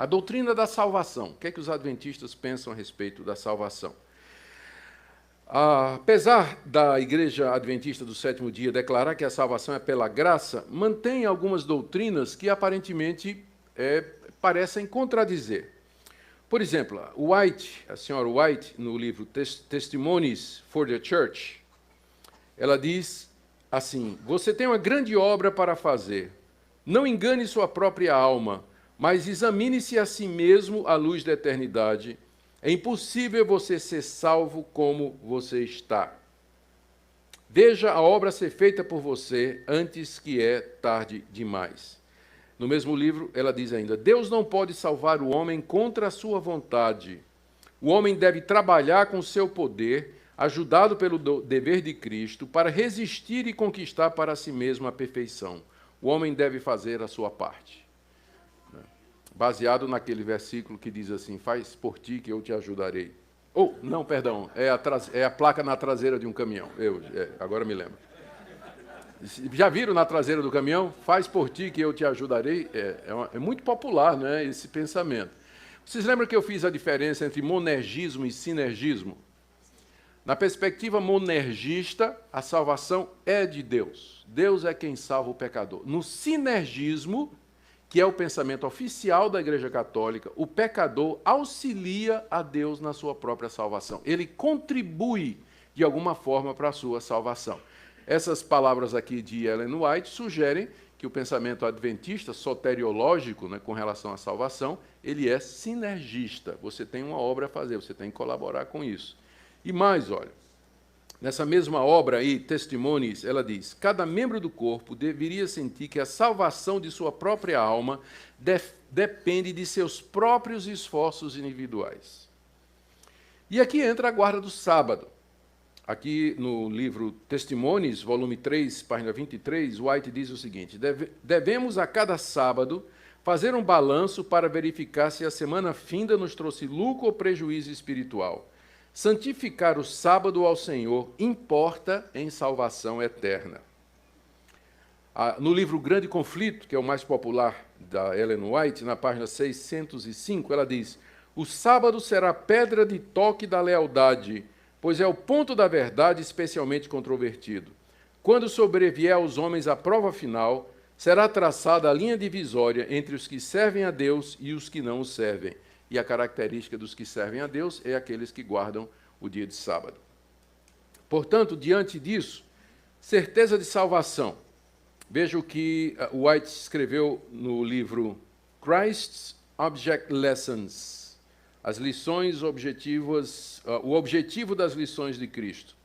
A doutrina da salvação. O que é que os adventistas pensam a respeito da salvação? Apesar da Igreja Adventista do Sétimo Dia declarar que a salvação é pela graça, mantém algumas doutrinas que aparentemente parecem contradizer. Por exemplo, a senhora White, no livro Testimonies for the Church, ela diz assim: você tem uma grande obra para fazer. Não engane sua própria alma, mas examine-se a si mesmo à luz da eternidade. É impossível você ser salvo como você está. Veja a obra ser feita por você antes que é tarde demais. No mesmo livro, ela diz ainda: Deus não pode salvar o homem contra a sua vontade. O homem deve trabalhar com seu poder, ajudado pelo dever de Cristo, para resistir e conquistar para si mesmo a perfeição. O homem deve fazer a sua parte. Baseado naquele versículo que diz assim: faz por ti que eu te ajudarei. Não, perdão, é a placa na traseira de um caminhão. Agora me lembro. Já viram na traseira do caminhão? Faz por ti que eu te ajudarei. É muito popular, né, esse pensamento. Vocês lembram que eu fiz a diferença entre monergismo e sinergismo? Na perspectiva monergista, a salvação é de Deus. Deus é quem salva o pecador. No sinergismo, que é o pensamento oficial da Igreja Católica, o pecador auxilia a Deus na sua própria salvação. Ele contribui, de alguma forma, para a sua salvação. Essas palavras aqui de Ellen White sugerem que o pensamento adventista, soteriológico, né, com relação à salvação, ele é sinergista. Você tem uma obra a fazer, você tem que colaborar com isso. E mais, olha, nessa mesma obra aí, Testimonies, ela diz: cada membro do corpo deveria sentir que a salvação de sua própria alma depende de seus próprios esforços individuais. E aqui entra a guarda do sábado. Aqui no livro Testimonies, volume 3, página 23, White diz o seguinte: devemos a cada sábado fazer um balanço para verificar se a semana finda nos trouxe lucro ou prejuízo espiritual. Santificar o sábado ao Senhor importa em salvação eterna. No livro Grande Conflito, que é o mais popular da Ellen White, na página 605, ela diz: o sábado será pedra de toque da lealdade, pois é o ponto da verdade especialmente controvertido. Quando sobrevier aos homens a prova final, será traçada a linha divisória entre os que servem a Deus e os que não o servem. E a característica dos que servem a Deus é aqueles que guardam o dia de sábado. Portanto, diante disso, certeza de salvação. Veja o que White escreveu no livro Christ's Object Lessons, as lições objetivas, o objetivo das lições de Cristo.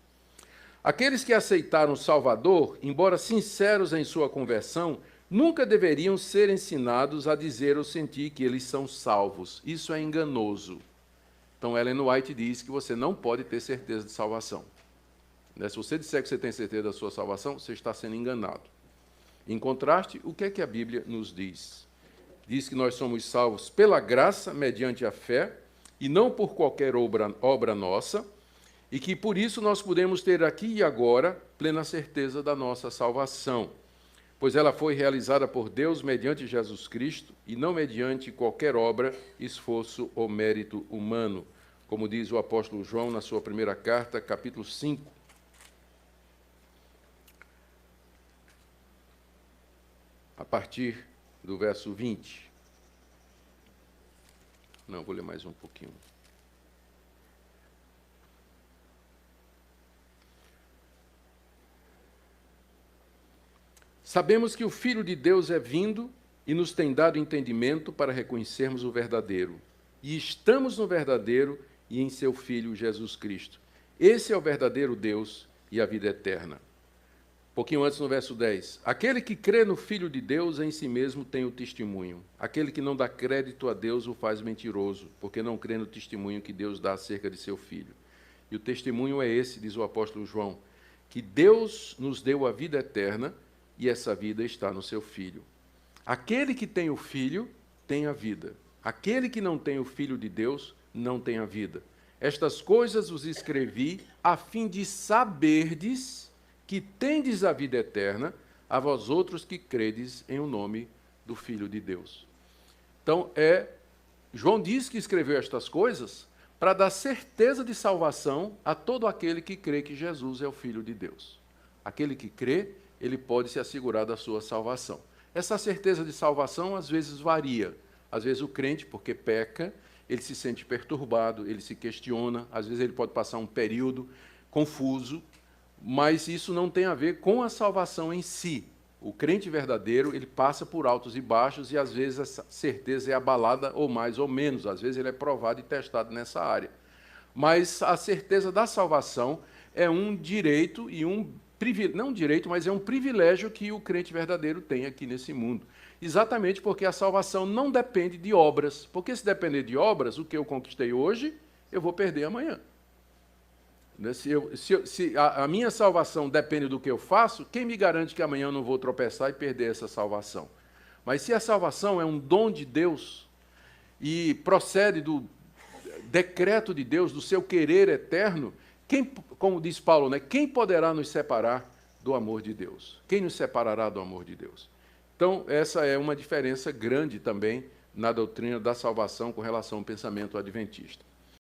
Aqueles que aceitaram o Salvador, embora sinceros em sua conversão, nunca deveriam ser ensinados a dizer ou sentir que eles são salvos. Isso é enganoso. Então, Ellen White diz que você não pode ter certeza de salvação. Se você disser que você tem certeza da sua salvação, você está sendo enganado. Em contraste, o que é que a Bíblia nos diz? Diz que nós somos salvos pela graça, mediante a fé, e não por qualquer obra nossa, e que por isso nós podemos ter aqui e agora plena certeza da nossa salvação, pois ela foi realizada por Deus mediante Jesus Cristo e não mediante qualquer obra, esforço ou mérito humano, como diz o apóstolo João na sua primeira carta, capítulo 5. A partir do verso 20. Não, vou ler mais um pouquinho. Sabemos que o Filho de Deus é vindo e nos tem dado entendimento para reconhecermos o verdadeiro. E estamos no verdadeiro e em seu Filho Jesus Cristo. Esse é o verdadeiro Deus e a vida eterna. Um pouquinho antes, no verso 10. Aquele que crê no Filho de Deus em si mesmo tem o testemunho. Aquele que não dá crédito a Deus o faz mentiroso, porque não crê no testemunho que Deus dá acerca de seu Filho. E o testemunho é esse, diz o apóstolo João, que Deus nos deu a vida eterna, e essa vida está no seu Filho. Aquele que tem o Filho tem a vida. Aquele que não tem o Filho de Deus não tem a vida. Estas coisas vos escrevi a fim de saberdes que tendes a vida eterna, a vós outros que credes em o nome do Filho de Deus. Então, é João diz que escreveu estas coisas para dar certeza de salvação a todo aquele que crê que Jesus é o Filho de Deus. Aquele que crê, ele pode se assegurar da sua salvação. Essa certeza de salvação às vezes varia. Às vezes o crente, porque peca, ele se sente perturbado, ele se questiona, às vezes ele pode passar um período confuso, mas isso não tem a ver com a salvação em si. O crente verdadeiro, ele passa por altos e baixos e às vezes essa certeza é abalada ou mais ou menos, às vezes ele é provado e testado nessa área. Mas a certeza da salvação é um direito e um privilégio, não um direito, mas é um privilégio que o crente verdadeiro tem aqui nesse mundo. Exatamente porque a salvação não depende de obras, porque se depender de obras, o que eu conquistei hoje, eu vou perder amanhã. Se a minha salvação depende do que eu faço, quem me garante que amanhã eu não vou tropeçar e perder essa salvação? Mas se a salvação é um dom de Deus e procede do decreto de Deus, do seu querer eterno, como diz Paulo, né, quem poderá nos separar do amor de Deus? Quem nos separará do amor de Deus? Então, essa é uma diferença grande também na doutrina da salvação com relação ao pensamento adventista.